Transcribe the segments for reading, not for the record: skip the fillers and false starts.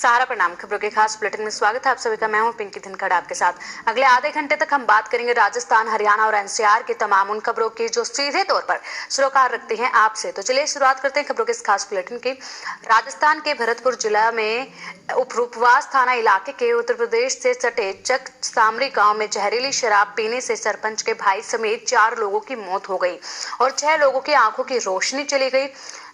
सहारा प्रणाम। खबरों के खास बुलेटिन में स्वागत है आप सभी का। मैं हूं पिंकी धनखड़ आपके साथ। अगले आधे घंटे तक हम बात करेंगे राजस्थान, हरियाणा और एनसीआर की तमाम उन खबरों की जो सीधे तौर पर सरोकार रखती हैं आपसे। तो चलिए शुरुआत करते हैं खबरों के इस खास बुलेटिन की। राजस्थान के भरतपुर जिला में उपरूपवास थाना इलाके के उत्तर प्रदेश से सटे चक सामरी गांव में जहरीली शराब पीने से सरपंच के भाई समेत 4 लोगों की मौत हो गई और 6 लोगों की आंखों की रोशनी चली गई।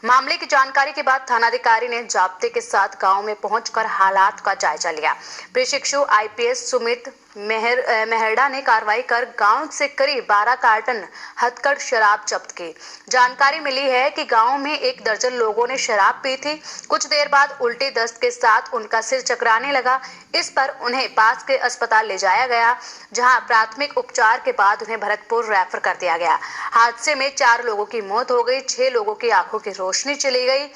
मामले की जानकारी के बाद थानाधिकारी ने जाब्ते के साथ गांव में पहुंचकर हालात का जायजा लिया। प्रशिक्षु आईपीएस सुमित मेहरडा ने कार्रवाई कर गांव से करीब 12 कार्टन हथकढ़ शराब जब्त की। जानकारी मिली है कि गांव में 1 दर्जन लोगों ने शराब पी थी। कुछ देर बाद उल्टी दस्त के साथ उनका सिर चकराने लगा। इस पर उन्हें पास के अस्पताल ले जाया गया, जहां प्राथमिक उपचार के बाद उन्हें भरतपुर रेफर कर दिया गया। हादसे में 4 लोगों की मौत हो गई, 6 लोगों की आंखों की रोशनी चली गई।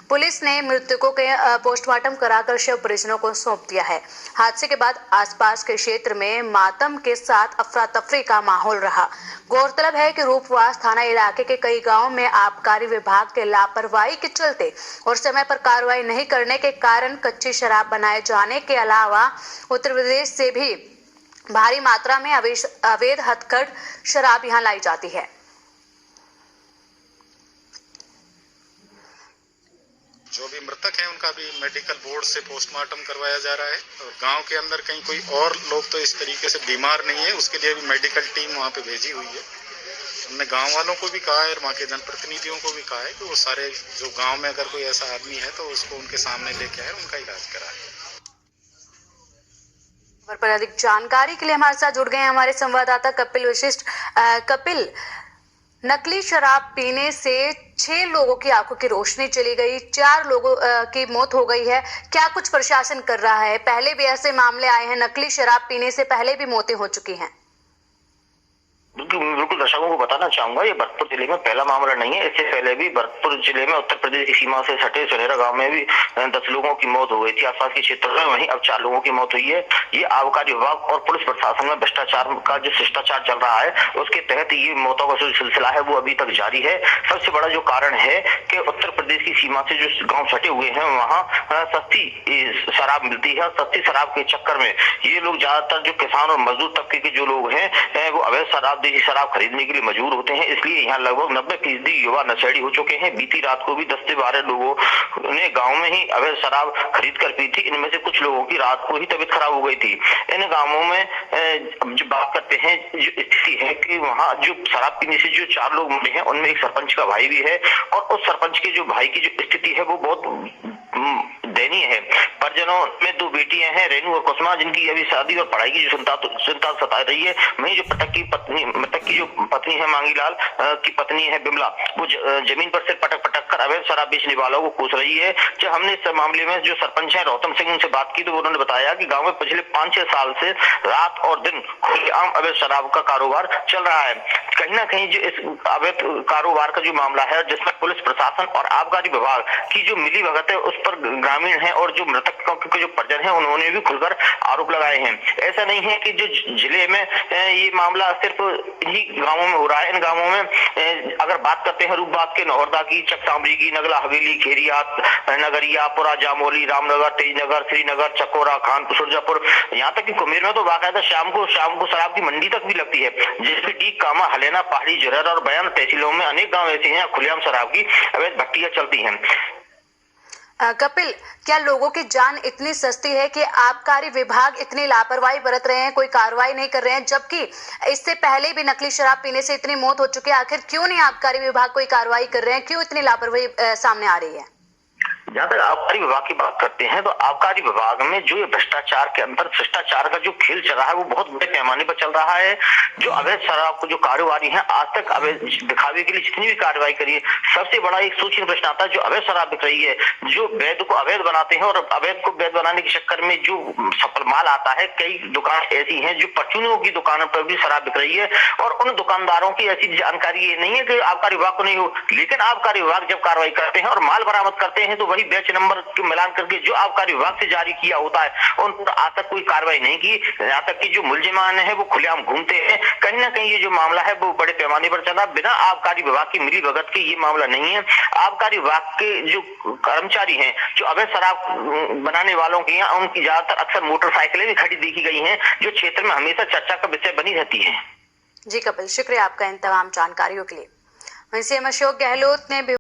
पुलिस ने मृतकों के पोस्टमार्टम कराकर शव परिजनों को सौंप दिया है। हादसे के बाद आसपास के क्षेत्र में मातम के साथ अफरा तफरी का माहौल रहा। गौरतलब है कि रूपवास थाना इलाके के कई गांवों में आबकारी विभाग के लापरवाही के चलते और समय पर कार्रवाई नहीं करने के कारण कच्ची शराब बनाए जाने के अलावा उत्तर प्रदेश से भी भारी मात्रा में अवैध हथकढ़ शराब यहां लाई जाती है। जो भी मृतक हैं उनका भी मेडिकल बोर्ड से पोस्टमार्टम करवाया जा रहा है और गांव के अंदर कहीं कोई और लोग तो इस तरीके से बीमार नहीं है, उसके लिए भी मेडिकल टीम वहां पे भेजी हुई है। हमने गांव वालों को भी कहा है और वहां के जनप्रतिनिधियों को भी कहा है कि वो सारे जो गांव में अगर कोई ऐसा आदमी है तो उसको उनके सामने लेके आए, उनका इलाज कराए। पर अधिक जानकारी के लिए हमारे साथ जुड़ गए हैं हमारे संवाददाता कपिल वशिष्ठ। कपिल, नकली शराब पीने से 6 लोगों की आंखों की रोशनी चली गई, 4 लोगों की मौत हो गई है। क्या कुछ प्रशासन कर रहा है? पहले भी ऐसे मामले आए हैं, नकली शराब पीने से पहले भी मौतें हो चुकी हैं। बिल्कुल दर्शकों को बताना चाहूंगा, ये भरतपुर जिले में पहला मामला नहीं है। इससे पहले भी भरतपुर जिले में उत्तर प्रदेश की सीमा से सटे सुनेरा गांव में भी 10 लोगों की मौत हो गई थी आसपास के क्षेत्र में। वहीं अब 4 लोगों की मौत हुई है। ये आबकारी विभाग और पुलिस प्रशासन में भ्रष्टाचार का जो शिष्टाचार चल रहा है उसके तहत ये मौतों का जो सिलसिला है वो अभी तक जारी है। सबसे बड़ा जो कारण है कि उत्तर प्रदेश की सीमा से जो गाँव सटे हुए हैं वहाँ सस्ती शराब मिलती है। सस्ती शराब के चक्कर में ये लोग ज्यादातर जो किसान और मजदूर तबके के जो लोग हैं वो अवैध शराब देसी शराब खरीदने के लिए मजबूर होते हैं। इसलिए यहाँ लगभग 90% युवा नशेड़ी हो चुके हैं। बीती रात को भी 10 से 12 लोगों ने गांव में ही अवैध शराब खरीद कर पी थी। इनमें से कुछ लोगों की रात को ही तबीयत खराब हो गई थी। इन गांवों में जो बात करते हैं, जो स्थिति है कि वहाँ जो शराब पीने से जो 4 लोग मरे हैं उनमें एक सरपंच का भाई भी है और उस सरपंच के जो भाई की जो स्थिति है वो बहुत दयनीय है। परिजनों में 2 बेटियां हैं, रेनू और कुसुमा, जिनकी अभी शादी और पढ़ाई की जो चिंता सता रही है। वहीं जो मृतक की जो पत्नी है मांगीलाल की पत्नी है बिमला, वो जमीन पर सिर पटक कर अवैध शराब बेचने वालों को कोस रही है। जब हमने इस मामले में जो सरपंच है रोहतम सिंह उनसे बात की तो उन्होंने बताया कि गांव में पिछले 5-6 साल से रात और दिन खुलेआम अवैध शराब का कारोबार चल रहा है। कहीं ना कहीं जो इस अवैध कारोबार का जो मामला है जिसमें पुलिस प्रशासन और आबकारी विभाग की जो मिली भगत है उस पर ग्रामीण है और जो मृतकों के जो परिजन है उन्होंने भी खुलकर आरोप लगाए हैं। ऐसा नहीं है कि जो जिले में ये मामला सिर्फ इन्हीं गांवों में हो रहा है। इन गांवों में अगर बात करते हैं रूपबाग के, नौहरदा की, चकसामरी की, नगला हवेली, खेरियात, नगरिया, पुरा, जामोली, रामनगर, तेजनगर, श्रीनगर, चकोरा, खानपुर, सुरजापुर, यहाँ तक कि कुमेर में तो बाकायदा शाम को शराब की मंडी तक भी लगती है। जिसमें डी, कामा, हलेना, पहाड़ी, जरर और बयान तहसीलों में अनेक गाँव ऐसे हैं खुलेआम शराब की अवैध भट्टियां चलती हैं। कपिल, क्या लोगों की जान इतनी सस्ती है कि आबकारी विभाग इतनी लापरवाही बरत रहे हैं, कोई कार्रवाई नहीं कर रहे हैं, जबकि इससे पहले भी नकली शराब पीने से इतनी मौत हो चुकी है? आखिर क्यों नहीं आबकारी विभाग कोई कार्रवाई कर रहे हैं? क्यों इतनी लापरवाही सामने आ रही है? जहाँ तक आबकारी विभाग की बात करते हैं तो आबकारी विभाग में जो ये भ्रष्टाचार के अंदर शिष्टाचार का जो खेल चल रहा है वो बहुत बड़े पैमाने पर चल रहा है। जो अवैध शराब को जो कारोबारी है आज तक अवैध दिखावे के लिए जितनी भी कार्रवाई करी है, सबसे बड़ा एक सूचना प्रश्न आता है जो अवैध शराब बिक रही है। जो वैध को अवैध बनाते हैं और अवैध को वैध बनाने के चक्कर में जो सफल माल आता है, कई दुकान ऐसी है जो परचूनियों की दुकानों पर भी शराब बिक रही है और उन दुकानदारों की ऐसी जानकारी ये नहीं है कि आबकारी विभाग को नहीं हो, लेकिन आबकारी विभाग जब कार्रवाई करते हैं और माल बरामद करते हैं तो वही वही बैच नंबर के मिलान करके जो आबकारी विभाग से जारी किया होता है उन पर आज तक कोई कार्रवाई नहीं की। यहाँ तक कि जो मुलजिमान है वो खुलेआम घूमते हैं। कहीं ना कहीं ये जो मामला है वो बड़े पैमाने पर चला, बिना आबकारी विभाग की मिली भगत के ये मामला नहीं है। आबकारी विभाग के जो कर्मचारी हैं, जो अवैध शराब बनाने वालों की यहाँ उनकी ज्यादातर अक्सर मोटरसाइकिलें भी खड़ी देखी गई हैं, जो क्षेत्र में हमेशा चर्चा का विषय बनी रहती है। जी कपिल, शुक्रिया आपका इन तमाम जानकारियों के लिए। वहीं सीएम अशोक गहलोत ने